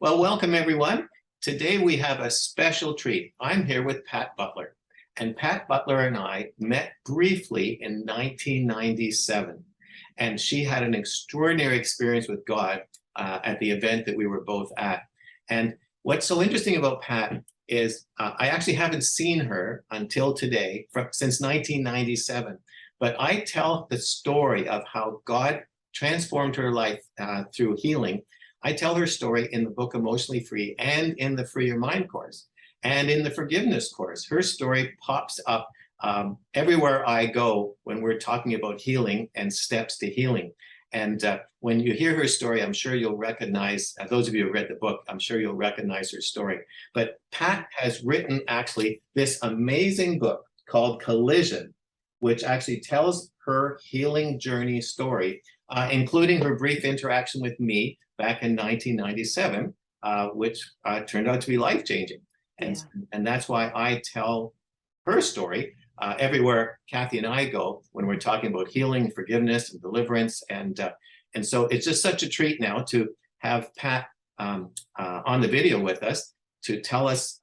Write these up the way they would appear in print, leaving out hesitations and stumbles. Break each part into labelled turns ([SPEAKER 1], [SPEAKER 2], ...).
[SPEAKER 1] Well, welcome everyone. Today we have a special treat. I'm here with Pat Butler, and Pat Butler and I met briefly in 1997, and she had an extraordinary experience with God at the event that we were both at. And what's so interesting about Pat is I actually haven't seen her until today, since 1997, but I tell the story of how God transformed her life through healing. I tell her story in the book Emotionally Free and in the Free Your Mind course and in the Forgiveness course. Her story pops up everywhere I go when we're talking about healing and steps to healing. And when you hear her story, I'm sure you'll recognize, those of you who read the book, I'm sure you'll recognize her story. But Pat has written actually this amazing book called Collision, which actually tells her healing journey story, including her brief interaction with me back in 1997, which turned out to be life-changing. And that's why I tell her story everywhere Kathy and I go when we're talking about healing, forgiveness, and deliverance. And so it's just such a treat now to have Pat on the video with us to tell us,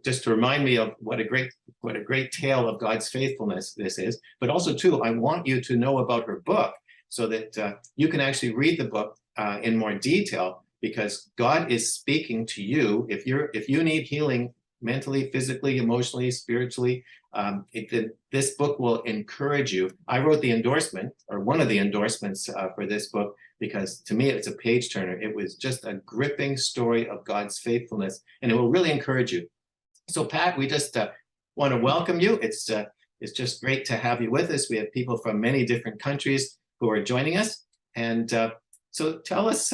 [SPEAKER 1] just to remind me of what a great tale of God's faithfulness this is. But also too, I want you to know about her book so that you can actually read the book in more detail, because God is speaking to you. If you need healing mentally, physically, emotionally, spiritually, this book will encourage you. I wrote the endorsement, or one of the endorsements for this book, because to me it's a page turner. It was just a gripping story of God's faithfulness, and it will really encourage you. So Pat, we just want to welcome you. It's just great to have you with us. We have people from many different countries who are joining us, and so tell us,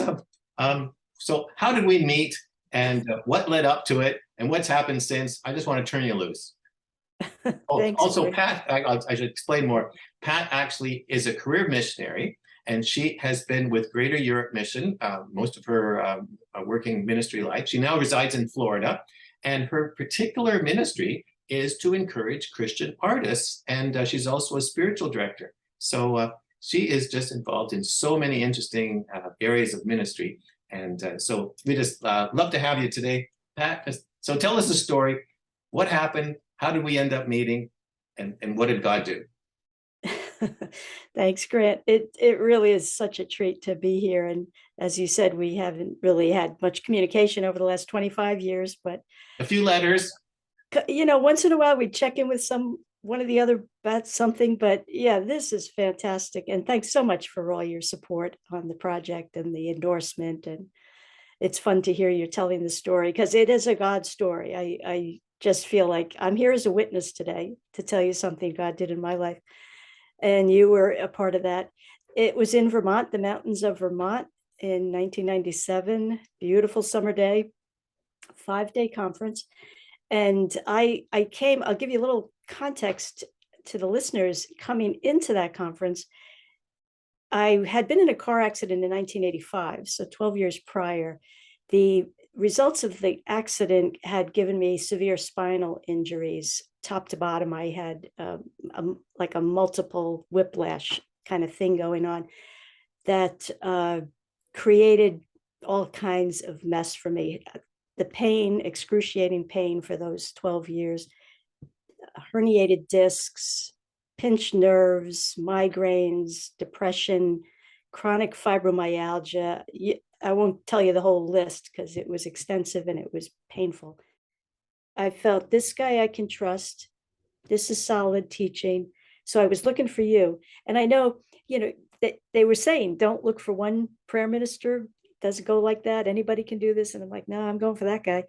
[SPEAKER 1] so how did we meet, and what led up to it, and what's happened since? I just want to turn you loose. Oh,
[SPEAKER 2] Thanks,
[SPEAKER 1] also,
[SPEAKER 2] Rick.
[SPEAKER 1] Pat, I should explain more. Pat actually is a career missionary, and she has been with Greater Europe Mission most of her working ministry life. She now resides in Florida, and her particular ministry is to encourage Christian artists, and she's also a spiritual director. So she is just involved in so many interesting areas of ministry. And so we just love to have you today, Pat. So tell us the story. What happened? How did we end up meeting? And what did God do?
[SPEAKER 2] Thanks, Grant. It really is such a treat to be here. And as you said, we haven't really had much communication over the last 25 years, but
[SPEAKER 1] A few letters.
[SPEAKER 2] once in a while we check in with one of the other about something. But yeah, this is fantastic. And thanks so much for all your support on the project and the endorsement. And it's fun to hear you telling the story, because it is a God story. I just feel like I'm here as a witness today to tell you something God did in my life. And you were a part of that. It was in Vermont, the mountains of Vermont in 1997, beautiful summer day, 5-day conference. And I came, I'll give you a little context to the listeners. Coming into that conference, I had been in a car accident in 1985, so 12 years prior. The results of the accident had given me severe spinal injuries, top to bottom. I had like a multiple whiplash kind of thing going on that created all kinds of mess for me. The pain, excruciating pain for those 12 years, herniated discs, pinched nerves, migraines, depression, chronic fibromyalgia. I won't tell you the whole list because it was extensive and it was painful. I felt, this guy I can trust. This is solid teaching. So I was looking for you. And I know, that they were saying, don't look for one prayer minister. Doesn't go like that. Anybody can do this. And I'm like, no, I'm going for that guy.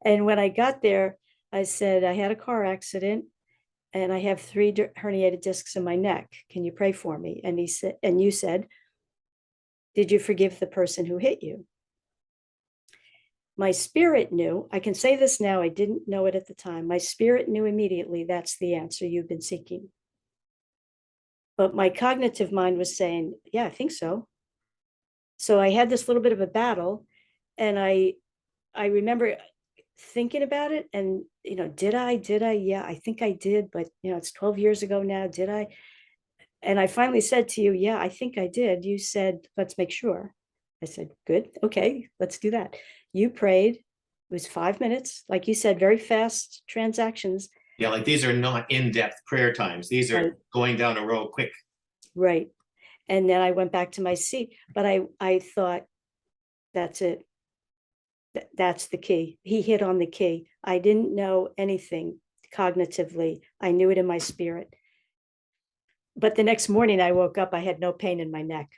[SPEAKER 2] And when I got there, I said, I had a car accident and I have 3 herniated discs in my neck. Can you pray for me? And he said, and you said, did you forgive the person who hit you? My spirit knew. I can say this now. I didn't know it at the time. My spirit knew immediately that's the answer you've been seeking. But my cognitive mind was saying, yeah, I think so. So I had this little bit of a battle, and I remember thinking about it, and did I? Yeah, I think I did, but it's 12 years ago now. Did I? And I finally said to you, yeah, I think I did. You said, let's make sure. I said, good, okay, let's do that. You prayed. It was 5 minutes, like you said, very fast transactions.
[SPEAKER 1] Yeah, like these are not in-depth prayer times. These
[SPEAKER 2] Right.
[SPEAKER 1] are going down a road quick.
[SPEAKER 2] Right. And then I went back to my seat, but I thought, that's it. That's the key. He hit on the key. I didn't know anything cognitively. I knew it in my spirit. But the next morning I woke up, I had no pain in my neck.